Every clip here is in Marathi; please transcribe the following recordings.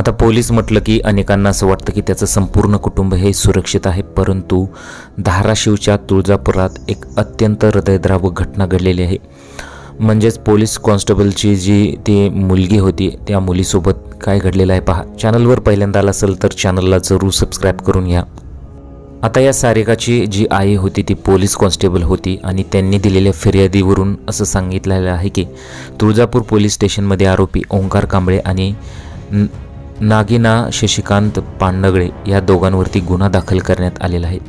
आता पोलीस म्हटलं की अनेकांना असं वाटतं की त्याचं संपूर्ण कुटुंब हे सुरक्षित आहे, परंतु धाराशिवच्या तुळजापुरात एक अत्यंत हृदयद्रावक घटना घडलेली आहे। म्हणजेच पोलीस कॉन्स्टेबलची जी ती मुलगी होती त्या मुलीसोबत काय घडलेलं आहे पहा। चॅनलवर पहिल्यांदा आला असेल तर चॅनलला जरूर सबस्क्राईब करून घ्या। आता या सारिकाची जी आई होती ती पोलीस कॉन्स्टेबल होती आणि त्यांनी दिलेल्या फिर्यादीवरून असं सांगितलेलं आहे की तुळजापूर पोलीस स्टेशनमध्ये आरोपी ओंकार कांबळे आणि नागिना शशिकांत पांडगळे या दोघांवरती गुन्हा दाखल करण्यात आलेला आहे।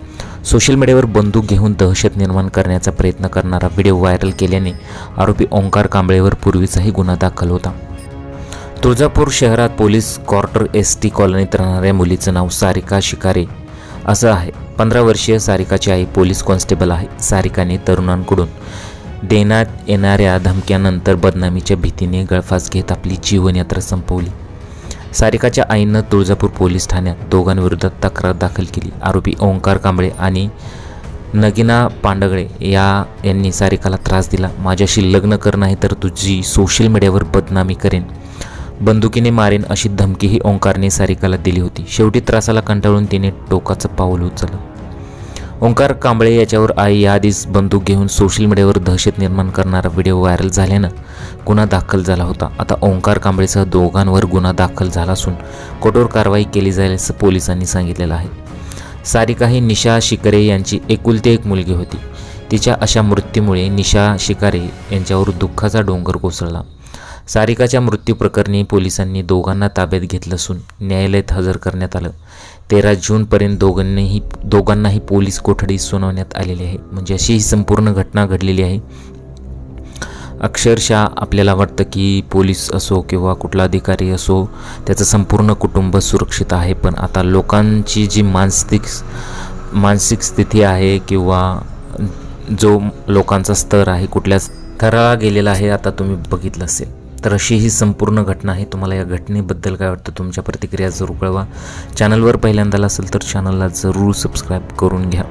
सोशल मीडियावर बंदूक घेऊन दहशत निर्माण करण्याचा प्रयत्न करणारा व्हिडिओ व्हायरल केल्याने आरोपी ओंकार कांबळेवर पूर्वीचाही गुन्हा दाखल होता। तुळजापूर शहरात पोलीस क्वार्टर एसटी कॉलनीत राहणाऱ्या मुलीचं नाव सारिका शिकारे असं आहे। 15 वर्षीय सारिकाची आई पोलीस कॉन्स्टेबल आहे। सारिकाने तरुणांकडून देण्यात येणाऱ्या धमक्यानंतर बदनामीच्या भीतीने गळफास घेत आपली जीवनयात्रा संपवली। सारिकाच्या आईनं तुळजापूर पोलीस ठाण्यात दोघांविरोधात तक्रार दाखल केली। आरोपी ओंकार कांबळे आणि नगिना पांडगळे यांनी सारिकाला त्रास दिला। माझ्याशी लग्न कर नाही तर तुझी सोशल मीडियावर बदनामी करेन, बंदुकीने मारेन अशी धमकीही ओंकारने सारिकाला दिली होती। शेवटी त्रासाला कंटाळून तिने टोकाचं पाऊल उचललं। ओंकार कांबळे याच्यावर आई याआधीच बंदूक घेऊन सोशल मीडियावर दहशत निर्माण करणारा व्हिडिओ व्हायरल झाल्यानं गुन्हा दाखल झाला होता। आता ओंकार कांबळेसह दोघांवर गुन्हा दाखल झाला असून कठोर कारवाई केली जाईल असं पोलिसांनी सांगितलेलं आहे। सारिका ही निशा शिकारे यांची एकुलती एक मुलगी होती। तिच्या अशा मृत्यूमुळे निशा शिकारे यांच्यावर दुःखाचा डोंगर कोसळला। सारिकाच्या मृत्यू प्रकरणी पोलिसांनी दोघांना ताब्यात घेतलं असून न्यायालयात हजर करण्यात आलं। 13 जूनपर्यंत दोघांनाही पोलीस कोठडी सुनावण्यात आलेली आहे। म्हणजे अशी ही संपूर्ण घटना घडलेली आहे। अक्षरशः आपल्याला वाटतं की पोलीस असो किंवा कुठला अधिकारी असो त्याचं संपूर्ण कुटुंब सुरक्षित आहे, पण आता लोकांची जी मानसिक स्थिती आहे किंवा जो लोकांचा स्तर आहे कुठल्या स्तराला गेलेला आहे आता तुम्ही बघितलं असेल। तर अशी ही संपूर्ण घटना आहे। तुम्हाला या घटनेबद्दल काय वाटतं, तुमच्या प्रतिक्रिया जरूर कळवा। चॅनलवर पहिल्यांदा असेल तर चॅनलला जरूर सबस्क्राईब करून घ्या।